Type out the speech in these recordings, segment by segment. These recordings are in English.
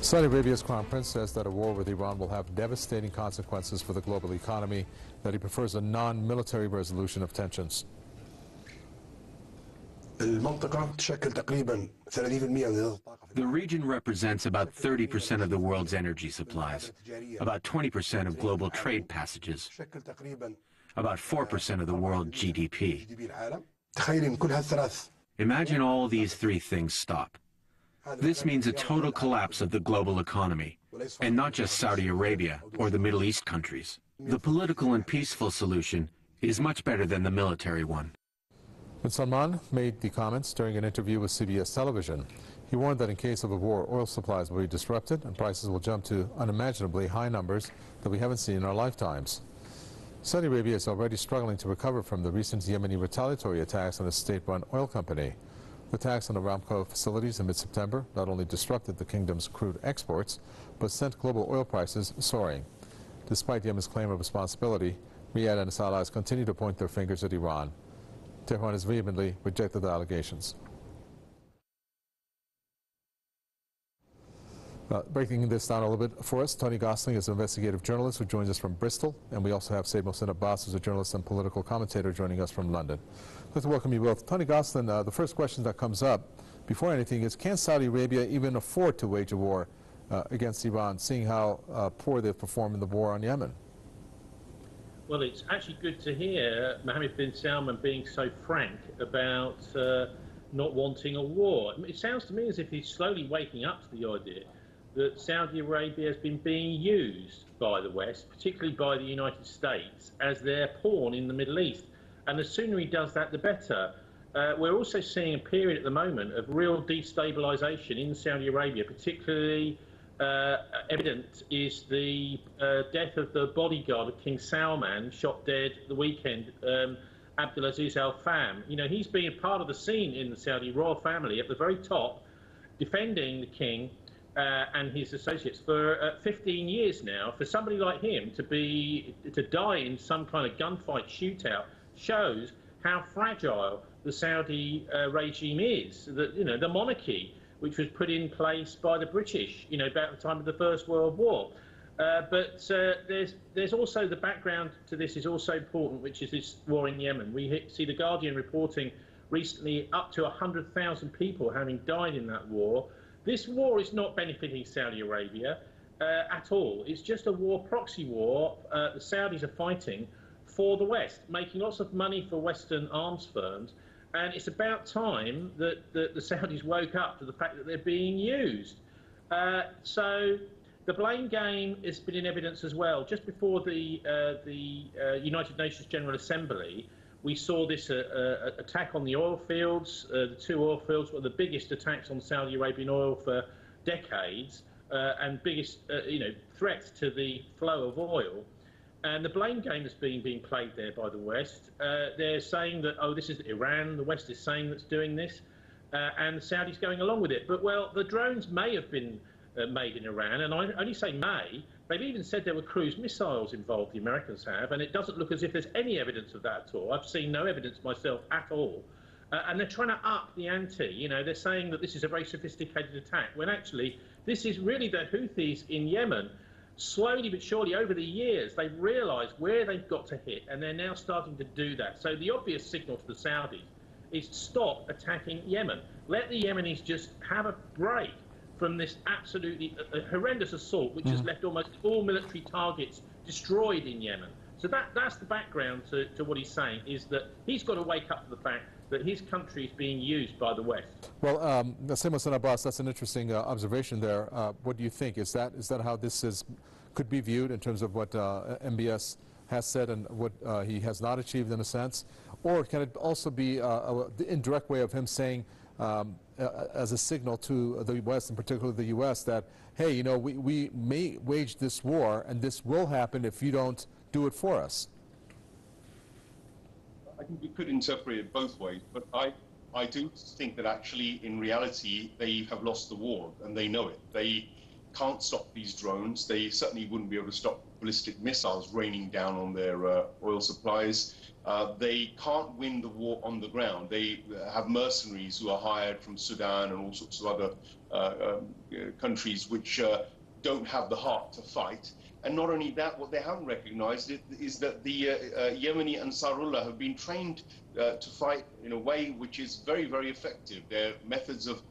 Saudi Arabia's Crown Prince says that a war with Iran will have devastating consequences for the global economy, that he prefers a non-military resolution of tensions. The region represents about 30% of the world's energy supplies, about 20% of global trade passages, about 4% of the world GDP. Imagine all these three things stop. This means a total collapse of the global economy, and not just Saudi Arabia or the Middle East countries. The political and peaceful solution is much better than the military one. Bin Salman made the comments during an interview with CBS television. He warned that in case of a war, oil supplies will be disrupted and prices will jump to unimaginably high numbers that we haven't seen in our lifetimes. Saudi Arabia is already struggling to recover from the recent Yemeni retaliatory attacks on a state-run oil company. The attacks on Aramco facilities in mid-September not only disrupted the kingdom's crude exports, but sent global oil prices soaring. Despite Yemen's claim of responsibility, Riyadh and its allies continue to point their fingers at Iran. Tehran has vehemently rejected the allegations. Breaking this down a little bit for us, Tony Gosling is an investigative journalist who joins us from Bristol, and we also have Said Mohsin Abbas, who's a journalist and political commentator, joining us from London. I'd like to welcome you both. Tony Gosling, the first question that comes up before anything is, can Saudi Arabia even afford to wage a war against Iran, seeing how poor they've performed in the war on Yemen? Well, it's actually good to hear Mohammed bin Salman being so frank about not wanting a war. It sounds to me as if he's slowly waking up to the idea that Saudi Arabia has been being used by the West, particularly by the United States, as their pawn in the Middle East. And the sooner he does that, the better. We're also seeing a period at the moment of real destabilisation in Saudi Arabia. Particularly evident is the death of the bodyguard of King Salman, shot dead the weekend, Abdulaziz Al Fahmy. You know, he's been a part of the scene in the Saudi royal family at the very top, defending the king and his associates for 15 years now. For somebody like him to die in some kind of gunfight shootout shows how fragile the Saudi regime is. The monarchy, which was put in place by the British, about the time of the First World War. But there's also the background to this is also important, which is this war in Yemen. We see The Guardian reporting recently up to 100,000 people having died in that war. This war is not benefiting Saudi Arabia at all. It's just a war, proxy war. The Saudis are fighting for the West, making lots of money for Western arms firms. And it's about time that the Saudis woke up to the fact that they're being used. So the blame game has been in evidence as well. Just before the United Nations General Assembly, we saw this attack on the oil fields. The two oil fields were the biggest attacks on Saudi Arabian oil for decades, and biggest threats to the flow of oil. And the blame game is being played there by the West. They're saying that, oh, this is Iran, the West is saying that's doing this, and the Saudis going along with it. But, well, the drones may have been made in Iran, and I only say may. They've even said there were cruise missiles involved, the Americans have, and it doesn't look as if there's any evidence of that at all. I've seen no evidence myself at all. And they're trying to up the ante. They're saying that this is a very sophisticated attack, when actually this is really the Houthis in Yemen. Slowly but surely, over the years, they've realised where they've got to hit, and they're now starting to do that. So the obvious signal to the Saudis is stop attacking Yemen. Let the Yemenis just have a break from this absolutely horrendous assault, which has left almost all military targets destroyed in Yemen. So that's the background to what he's saying, is that he's got to wake up to the fact that his country is being used by the West. Well, Said Mohsin Abbas, that's an interesting observation there. What do you think? Is that how this could be viewed in terms of what MBS has said and what he has not achieved in a sense? Or can it also be the indirect way of him saying, as a signal to the West, and particularly the U.S., that, hey, we may wage this war, and this will happen if you don't do it for us? I think you could interpret it both ways, but I do think that actually, in reality, they have lost the war, and they know it. They can't stop these drones. They certainly wouldn't be able to stop ballistic missiles raining down on their oil supplies. They can't win the war on the ground. They have mercenaries who are hired from Sudan and all sorts of other countries which don't have the heart to fight. And not only that, what they haven't recognized is that the Yemeni Ansarullah have been trained to fight in a way which is very, very effective. Their methods of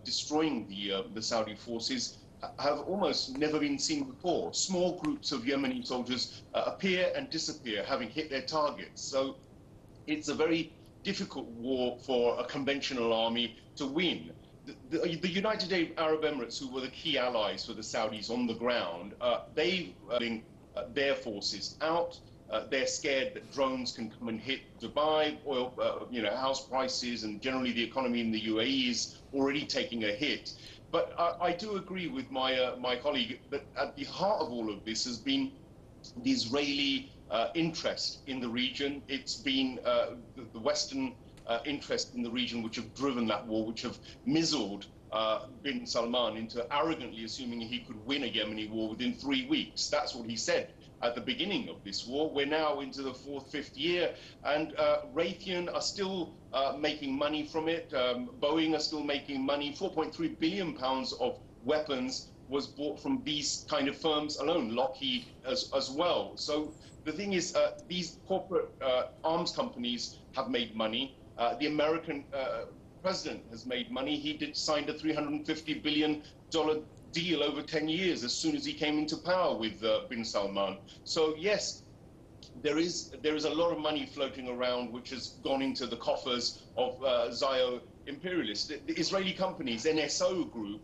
destroying the Saudi forces have almost never been seen before. Small groups of Yemeni soldiers appear and disappear, having hit their targets. So it's a very difficult war for a conventional army to win. The United Arab Emirates, who were the key allies for the Saudis on the ground, they've been their forces out. They're scared that drones can come and hit Dubai, oil, house prices, and generally the economy in the UAE is already taking a hit. But I do agree with my colleague that at the heart of all of this has been the Israeli interest in the region. It's been the Western interest in the region which have driven that war, which have mizzled bin Salman into arrogantly assuming he could win a Yemeni war within 3 weeks. That's what he said at the beginning of this war. We're now into the 4th, 5th year, and Raytheon are still making money from it. Boeing are still making money. 4.3 billion pounds of weapons was bought from these kind of firms alone, Lockheed as well. So the thing is, these corporate arms companies have made money. The American president has made money. He signed a $350 billion deal over 10 years as soon as he came into power with bin Salman. So yes, there is a lot of money floating around which has gone into the coffers of Zio imperialists. The Israeli companies, NSO Group,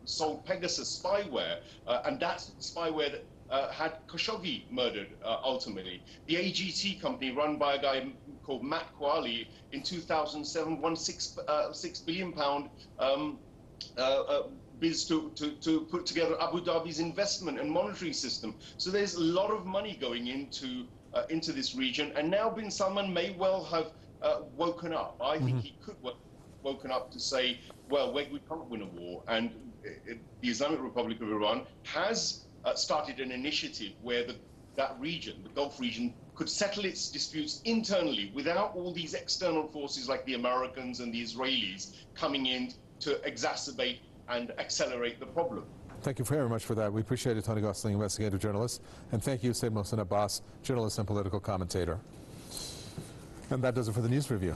sold Pegasus spyware, and that's spyware that had Khashoggi murdered ultimately. The AGT company, run by a guy called Matt Kwali, in 2007 won £6 billion bids to put together Abu Dhabi's investment and monetary system. So there's a lot of money going into this region, and now bin Salman may well have woken up. I think he could woken up to say, well, we can't win a war, and the Islamic Republic of Iran has started an initiative where that region, the Gulf region, could settle its disputes internally without all these external forces like the Americans and the Israelis coming in to exacerbate and accelerate the problem. Thank you very much for that. We appreciate it, Tony Gosling, investigative journalist. And thank you, Said Mohsen Abbas, journalist and political commentator. And that does it for the news review.